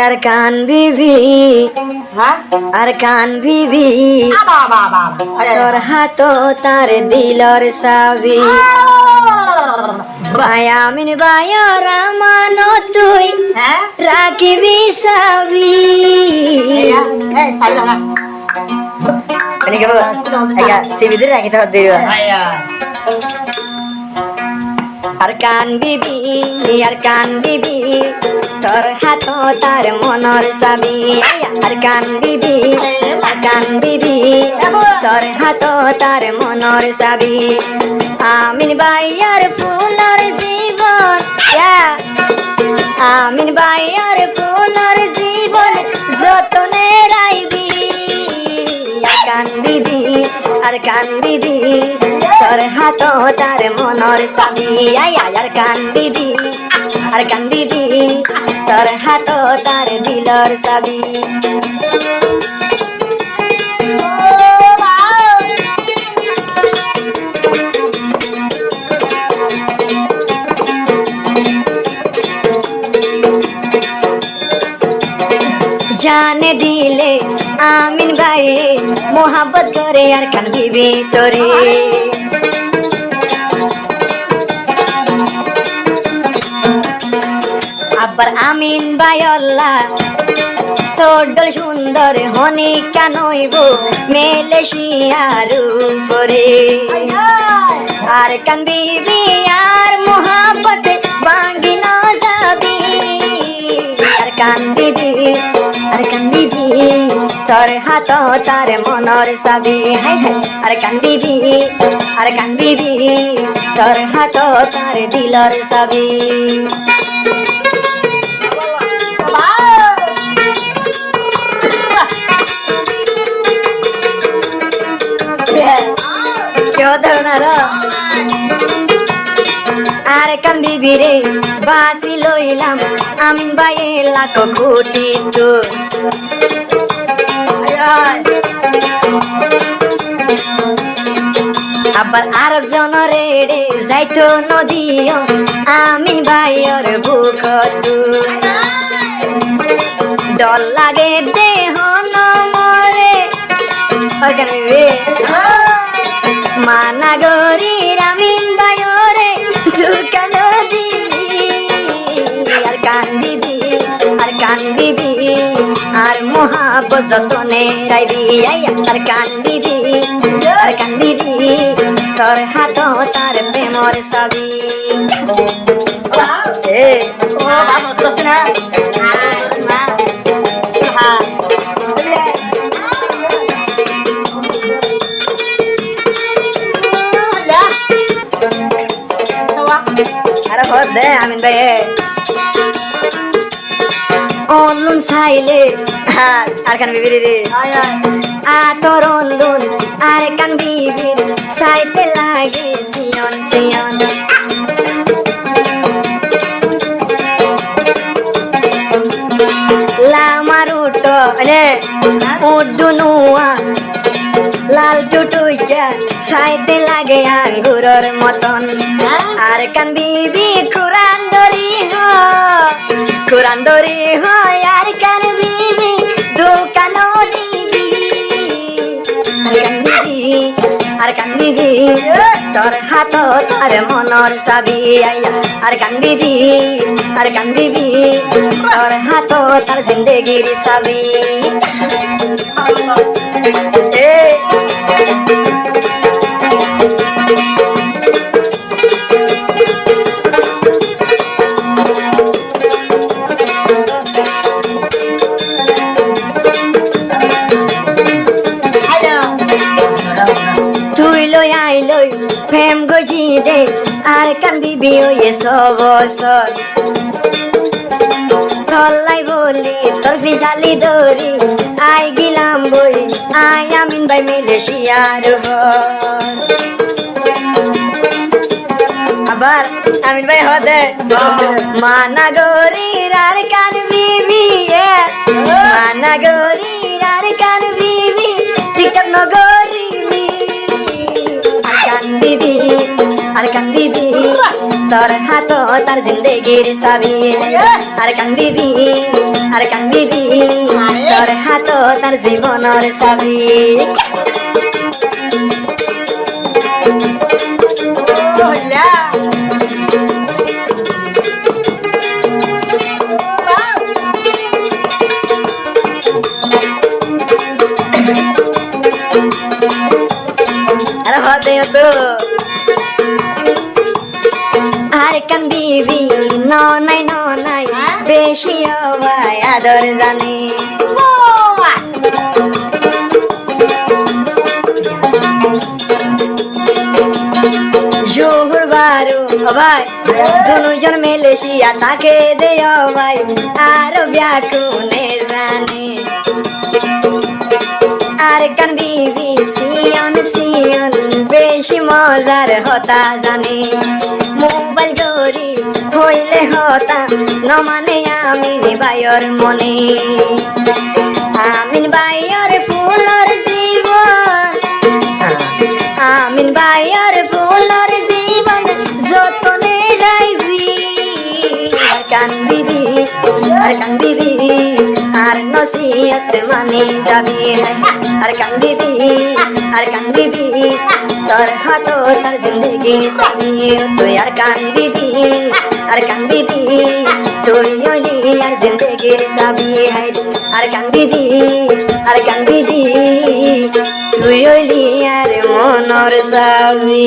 अरकान बीबी अरकान बीबी তোর হাতো তার দিলর সাবি বায়ামিন বায়র মানো তুই রাখিবি সাবি ini kamu agak si bidir lagi tahu diri Arkan bibi তোর হাতো তার মনর সাবি Arkan bibi তোর হাতো তার মনর সাবি আমিন ভাইয়ার ফুলর জীবন আমিন ভাইয়ার ফুলর জীবন যতনে রাইবি Arkan bibi তোর হাতো তার মনর সাবি Arkan bibi তোর হাতো তার দিলর সাবি जाने दिले आमिन भाई मोहब्बत करे अरकान बीबी तोरे আবার আমিন ভাই আল্লাহ তোর ডল সুন্দর হনি কানইব মেলেশিয়ার উপরে আরকান বিবি আর মোহব্বত ভাঙি না যাবি আরকান বিবি তোর হাতো তার মনর সাবি আরকান বিবি তোর হাতো তার দিলর সাবি Arkan bibi re basi loilam amin baye lako khuti tu আবার আরব জনরে রে যাইতো নদীও আমিন ভাইয়ের বুক ডল লাগে দেহ নমরে মানাগরির আমিন ভাইরে দুকানো দিবি Arkan bibi আর মোহাব্বত যতনে রাইবি Arkan bibi তোর হাতো তার প্রেমর সাবি আরে বহুত দে আমিন ভাই অনলুন সাইলে আরকান বিবি রে তোর অনলুন আরকান বিবি সাইতে লাগে সিয়ন লামারুটো উডুনুয়া লাল টুটুইয়া সাইতে লাগে আঙ্গুরর মতন আরকান বিবি কুরান দরি হয় আরকান বিবি দোকানো দিবি Arkan bibi তোর হাতো তার মনর সাবি Arkan bibi তোর হাতো তার জিন্দেগির সাবি প্রেম গজি দে Arkan bibi ওয়ে সবসর তলাই বলি তোর ফিসালি দরি আই গিলাম বই আই আমিন ভাই মেলেশিয়ার আবার আমিন ভাই হদে মানাগরির Arkan bibi মানাগরির Arkan bibi টিকার নগরী Arkan bibi তোর হাত তার জিন্দগির চাবি আর কান্দিবি আর কান্দিবি তোর হাত তার জীবনের চাবি আর হতে তো আর কান্দিবি ননাই বেশি হওয়ায় আদর জানি জোহর বারু ভাই দুজন মেলেশিয়া তাকে দেয় ভাই আর ব্যাকুনে জানে আর কান্দিবি সিয়ন সিয়ন বেশি মজার হতা জানি মোবাইল ধরি হইলে হতা ন মানে আমিন ভাইয়ের মনে আমিন ভাইয়ের ফুলর জীবন আমিন ভাইয়ের ফুলর জীবন যতনে যাইবি আর কান্দিবি আর কান্দিবি আর নসিহত মানি যাবি আর কান্দিবি আর কান্দিবি তোর হাত তার জিন্দগি চাবি তুই আর কান্দিবি আর কান্দিবি তুই হইলি আর জিন্দগির চাবি আর কান্দিবি আর কান্দিবি তুই হইলি আর মনের চাবি